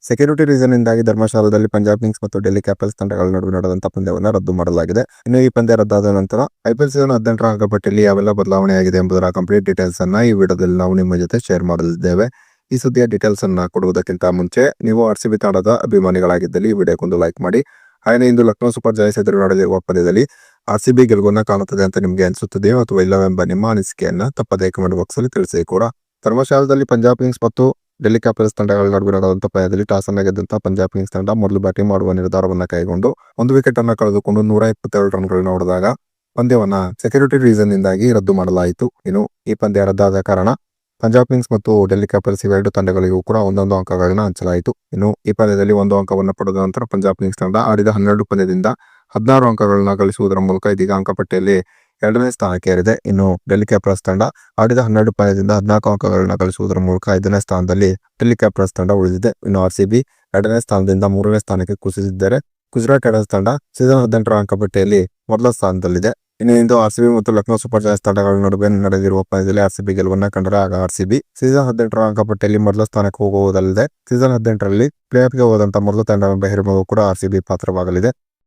Security reason ಇಂದಾಗಿ ಧರ್ಮಶಾಲಾದಲ್ಲಿ Punjab Kings ಮತ್ತು Delhi capitals ತಂಡಗಳ ನಡುವೆ ನಡೆದಂತಹ ಪಂದ್ಯವನ್ನು ರದ್ದು ಮಾಡಲಾಗಿದೆ. ಇನ್ನು ಈ ಪಂದ್ಯ ರದ್ದಾದ ನಂತರ ಐಪಿಎಲ್ ಸೀಸನ್ 18ರ ಅಂಕಪಟ್ಟಿಯಲ್ಲಿ ಯಾವೆಲ್ಲ ಬದಲಾವಣೆಯಾಗಿದೆ ಎಂಬುದರ ಕಂಪ್ಲೀಟ್ ಡೀಟೇಲ್ಸ್ ಅನ್ನ ಈ ವಿಡಿಯೋದಲ್ಲಿ ನಾವು ನಿಮ್ಮ ಜೊತೆ ಶೇರ್ ಮಾಡಲಿದ್ದೇವೆ. ಈ ಸುದ್ದಿಯ ಡೀಟೇಲ್ಸ್ ಅನ್ನ ಕೊಡುವುದಕ್ಕಿಂತ ಮುಂಚೆ ನೀವು ಆರ್ಸಿಬಿ ತಂಡದ ಅಭಿಮಾನಿಗಳಾಗಿದ್ದಲ್ಲಿ ಈ ವಿಡಿಯೋಕ್ಕೊಂದು ಲೈಕ್ ಮಾಡಿ. ಹಾಗೆ ಇಂದು ಲಕ್ನೋ ಸೂಪರ್ ಜಾಯಂಟ್ಸ್ ಎದುರು ನಡೆದಿರುವ ಪಂದ್ಯದಲ್ಲಿ ಆರ್ಸಿಬಿ ಗೆಲುವನ್ನ ಕಾಣುತ್ತದೆ ಅಂತ ನಿಮಗೆ ಅನಿಸುತ್ತದೆಯೋ ಅಥವಾ ಇಲ್ಲವೆಂಬ ನಿಮ್ಮ ಅನಿಸಿಕೆಯನ್ನ ತಪ್ಪದೇ ಕಮೆಂಟ್ ಬಾಕ್ಸ್ ಅಲ್ಲಿ ತಿಳಿಸಿ ಕೂಡ. ಧರ್ಮಶಾಲಾದಲ್ಲಿ ಪಂಜಾಬ್ ಕಿಂಗ್ಸ್ ಮತ್ತು ಡೆಲ್ಲಿ ಕ್ಯಾಪಿಟಲ್ಸ್ ತಂಡಗಳ ನಡುವೆ ನಡೆದಂತಹ ಪಂದ್ಯದಲ್ಲಿ ಟಾಸ್ ಅನ್ನ ಗೆದ್ದಂತಹ ಪಂಜಾಬ್ ಕಿಂಗ್ಸ್ ತಂಡ ಮೊದಲು ಬ್ಯಾಟಿಂಗ್ ಮಾಡುವ ನಿರ್ಧಾರವನ್ನ ಕೈಗೊಂಡು 1 ವಿಕೆಟ್ ಅನ್ನ ಕಳೆದುಕೊಂಡು 127 ರನ್ಗಳನ್ನ ಹೊಡೆದಾಗ ಪಂದ್ಯವನ್ನ ಸೆಕ್ಯೂರಿಟಿ ರೀಸನ್ ಇಂದಾಗಿ ರದ್ದು ಮಾಡಲಾಯಿತು. ಇನ್ನು ಈ ಪಂದ್ಯ ರದ್ದಾದ ಕಾರಣ ಪಂಜಾಬ್ ಕಿಂಗ್ಸ್ ಮತ್ತು ಡೆಲ್ಲಿ ಕ್ಯಾಪಿಟಲ್ಸ್ ಇವೆರಡು ತಂಡಗಳಿಗೂ ಕೂಡ ಒಂದೊಂದು ಅಂಕಗಳನ್ನ ಹಂಚಲಾಯಿತು. ಇನ್ನು ಈ ಪಂದ್ಯದಲ್ಲಿ 1 ಅಂಕವನ್ನು ಪಡೆದ ನಂತರ ಪಂಜಾಬ್ ಕಿಂಗ್ಸ್ ತಂಡ ಆಡಿದ 12 ಪಂದ್ಯದಿಂದ 16 ಅಂಕಗಳನ್ನ ಗಳಿಸುವುದರ ಮೂಲಕ ಇದೀಗ ಅಂಕಪಟ್ಟಿಯಲ್ಲಿ 2ನೇ ಸ್ಥಾನಕ್ಕೆ ಏರಿದೆ. ಇನ್ನು ಡೆಲ್ಲಿ ಕ್ಯಾಪಿಟಲ್ಸ್ ತಂಡ ಆಡಿದ 12 ಪಂದ್ಯದಿಂದ 14 ಅಂಕಗಳನ್ನ ಗಳಿಸುವುದರ ಮೂಲಕ 5ನೇ ಸ್ಥಾನದಲ್ಲಿ ಡೆಲ್ಲಿ ಕ್ಯಾಪಿಟಲ್ಸ್ ತಂಡ ಉಳಿದಿದೆ. ಇನ್ನು ಆರ್ಸಿಬಿ 2ನೇ ಸ್ಥಾನದಿಂದ 3ನೇ ಸ್ಥಾನಕ್ಕೆ ಕುಸಿದಿದ್ದರೆ ಗುಜರಾತ್ ಟೈಟನ್ಸ್ ತಂಡ ಸೀಸನ್ 18ರ ಅಂಕಪಟ್ಟಿಯಲ್ಲಿ ಮೊದಲ ಸ್ಥಾನದಲ್ಲಿದೆ. ಇನ್ನು ಇಂದು ಆರ್ಸಿಬಿ ಮತ್ತು ಲಕ್ನೋ ಸೂಪರ್ ಜಾಯಂಟ್ಸ್ ತಂಡಗಳ ನಡುವೆ ನಡೆದಿರುವ ಪಂದ್ಯದಲ್ಲಿ ಆರ್ಸಿಬಿ ಗೆಲುವನ್ನ ಕಂಡರೆ ಆಗ ಆರ್ಸಿಬಿ ಸೀಸನ್ 18ರ ಅಂಕಪಟ್ಟಿಯಲ್ಲಿ ಮೊದಲ ಸ್ಥಾನಕ್ಕೆ ಹೋಗುವುದಲ್ಲದೆ ಸೀಸನ್ 18ರಲ್ಲಿ ಪ್ಲೇ ಆಫ್ಗೆ ಹೋದಂತಹ ಮೊದಲ ತಂಡವೆಂಬ ಹೆರುಮಗೂ ಕೂಡ ಆರ್ಸಿಬಿ ಪಾತ್ರವಾಗಲಿದೆ.